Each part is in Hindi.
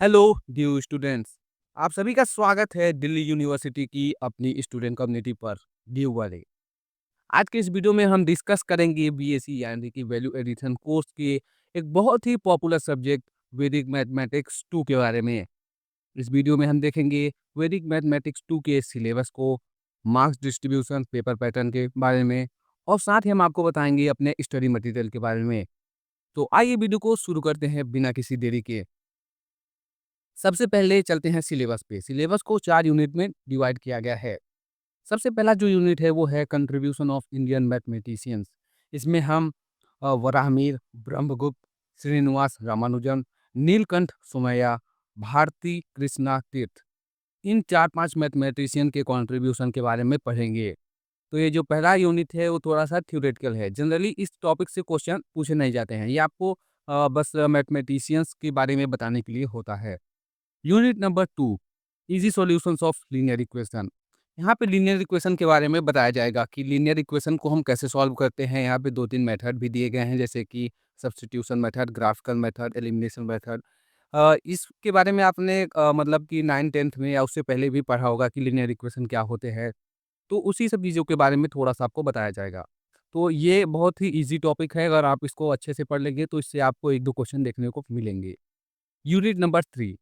Hello due students. आप सभी का स्वागत है दिल्ली यूनिवर्सिटी की अपनी स्टूडेंट कम्युनिटी पर ड्यू वाले। आज के इस वीडियो में हम डिस्कस करेंगे बीएससी यानी कि वैल्यू एडिशन कोर्स के एक बहुत ही पॉपुलर सब्जेक्ट वैदिक मैथमेटिक्स 2 के बारे में। इस वीडियो में हम देखेंगे वैदिक मैथमेटिक्स 2 के सिलेबस को, मार्क्स डिस्ट्रीब्यूशन, पेपर पैटर्न के बारे में और साथ ही हम आपको बताएंगे अपने स्टडी मटेरियल के बारे में। तो आइए वीडियो को शुरू करते हैं बिना किसी देरी के। सबसे पहले चलते हैं सिलेबस पे। सिलेबस को 4 यूनिट में डिवाइड किया गया है। सबसे पहला जो यूनिट है वो है कंट्रीब्यूशन ऑफ इंडियन मैथमेटिशियंस। इसमें हम वराहमिहिर, ब्रह्मगुप्त, श्रीनिवास रामानुजन, नीलकंठ सोमैया, भारती कृष्णा तीर्थ, इन 4-5 मैथमेटिशियन के कंट्रीब्यूशन के बारे में पढ़ेंगे। तो ये जो पहला यूनिट है वो थोड़ा-सा थ्योरेटिकल है। जनरली इस टॉपिक से क्वेश्चन पूछे नहीं जाते हैं। ये आपको बस मैथमेटिशियंस के बारे में बताने के लिए होता है। Unit number 2, easy solutions of linear equation. यहाँ पे लीनियर इक्वेशन के बारे में बताया जाएगा कि लीनियर इक्वेशन को हम कैसे सॉल्व करते हैं। यहाँ पे 2-3 मेथड भी दिए गए हैं, जैसे कि substitution method, graphical method, elimination method. इसके बारे में आपने मतलब कि 9th-10th में या उससे पहले भी पढ़ा होगा कि लीनियर इक्वेशन क्या होते हैं। तो उसी सब चीज़ों के बारे में थोड़ा-सा आपको बताया जाएगा। तो ये बहुत ही ईज़ी टॉपिक है, अगर आप इसको अच्छे से पढ़ लेंगे तो इससे आपको 1-2 क्वेश्चन देखने को मिलेंगे। Unit number 3,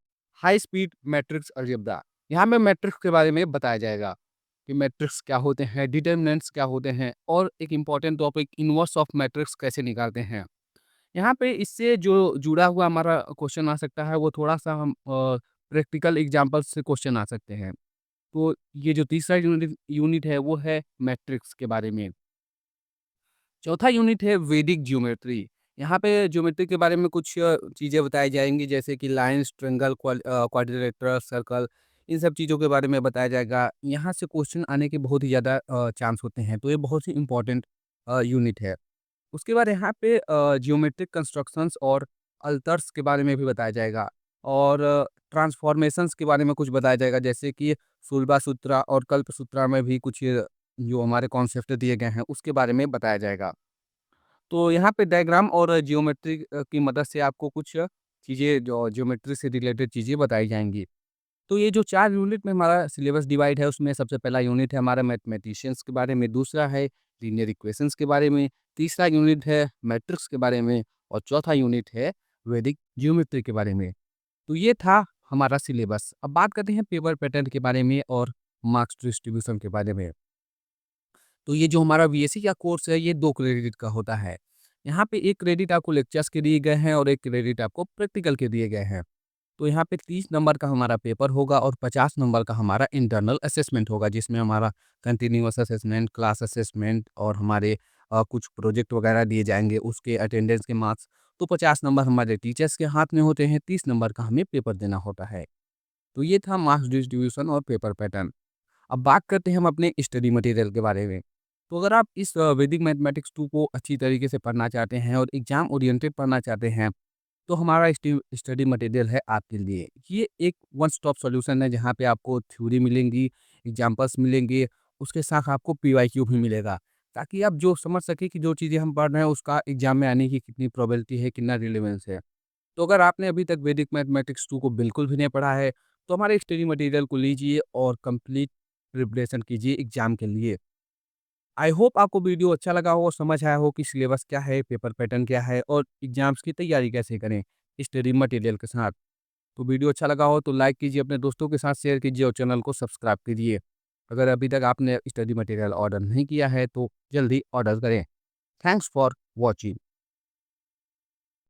high speed matrix algebra. यहाँ में मैट्रिक्स के बारे में बताया जाएगा कि मैट्रिक्स क्या होते हैं, डिटर्मिनेंट्स क्या होते हैं और एक important topic inverse of matrix कैसे निकालते हैं। यहाँ पे इससे जो जुड़ा हुआ हमारा क्वेश्चन आ सकता है वो थोड़ा-सा हम प्रैक्टिकल एग्जांपल से क्वेश्चन आ सकते हैं। तो ये जो तीसरा यूनिट यूनिट है वो है मैट्रिक्स के बारे में। चौथा यूनिट है वैदिक ज्योमेट्री। यहाँ पे ज्योमेट्री के बारे में कुछ चीज़ें बताई जाएँगी, जैसे कि लाइन्स, ट्रायंगल, क्वाड्रिलेटरल, सर्कल, इन सब चीज़ों के बारे में बताया जाएगा। यहाँ से क्वेश्चन आने के बहुत ही ज़्यादा चांस होते हैं, तो ये बहुत ही इम्पोर्टेंट यूनिट है। उसके बाद यहाँ पे ज्योमेट्रिक कंस्ट्रक्शंस और अल्टर्स के बारे में भी बताया जाएगा और ट्रांसफॉर्मेशंस के बारे में कुछ बताया जाएगा, जैसे कि शूलबा सूत्रा और कल्पसूत्रा में भी कुछ जो हमारे कॉन्सेप्ट दिए गए हैं, उसके बारे में बताया जाएगा। तो यहाँ पे डायग्राम और जियोमेट्री की मदद से आपको कुछ चीज़ें जो ज्योमेट्री से रिलेटेड चीज़ें बताई जाएँगी। तो ये जो 4 यूनिट में हमारा सिलेबस डिवाइड है, उसमें सबसे पहला यूनिट है हमारा मैथमेटिशियंस के बारे में, दूसरा है लीनियर इक्वेशंस के बारे में, तीसरा यूनिट है मैट्रिक्स के बारे में और चौथा यूनिट है वैदिक ज्योमेट्री के बारे में। तो ये था हमारा सिलेबस। अब बात करते हैं पेपर पैटर्न के बारे में और मार्क्स डिस्ट्रीब्यूशन के बारे में। तो ये जो हमारा बीएससी का कोर्स है ये 2 क्रेडिट का होता है। यहाँ पे 1 क्रेडिट आपको लेक्चर्स के दिए गए हैं और 1 क्रेडिट आपको प्रैक्टिकल के दिए गए हैं। तो यहाँ पे 30 नंबर का हमारा पेपर होगा और 50 नंबर का हमारा इंटरनल असेसमेंट होगा, जिसमें हमारा कंटिन्यूअस असेसमेंट, क्लास असेसमेंट और हमारे कुछ प्रोजेक्ट वगैरह दिए जाएँगे, उसके अटेंडेंस के मार्क्स। तो 50 नंबर हमारे टीचर्स के हाथ में होते हैं, 30 नंबर का हमें पेपर देना होता है। तो ये था मार्क्स डिस्ट्रीब्यूशन और पेपर पैटर्न। अब बात करते हैं हम अपने स्टडी मटेरियल के बारे में। तो अगर आप इस वैदिक मैथमेटिक्स 2 को अच्छी तरीके से पढ़ना चाहते हैं और एग्ज़ाम ओरिएंटेड पढ़ना चाहते हैं, तो हमारा स्टडी मटेरियल है आपके लिए। ये एक वन स्टॉप सॉल्यूशन है, जहाँ पे आपको थ्योरी मिलेंगी, एग्ज़ाम्पल्स मिलेंगे, उसके साथ आपको पीवाईक्यू भी मिलेगा, ताकि आप जो समझ सकें कि जो चीज़ें हम पढ़ रहे हैं उसका एग्ज़ाम में आने की कितनी प्रोबेबिलिटी है, कितना रिलेवेंस है। तो अगर आपने अभी तक वैदिक मैथमेटिक्स 2 को बिल्कुल भी नहीं पढ़ा है, तो हमारे स्टडी मटेरियल को लीजिए और कंप्लीट प्रिपरेशन कीजिए एग्ज़ाम के लिए। आई होप आपको वीडियो अच्छा लगा हो और समझ आया हो कि सिलेबस क्या है, पेपर पैटर्न क्या है और एग्ज़ाम्स की तैयारी कैसे करें स्टडी मटेरियल के साथ। तो वीडियो अच्छा लगा हो तो लाइक कीजिए, अपने दोस्तों के साथ शेयर कीजिए और चैनल को सब्सक्राइब कीजिए। अगर अभी तक आपने स्टडी मटेरियल ऑर्डर नहीं किया है तो जल्दी ऑर्डर करें। Thanks for watching.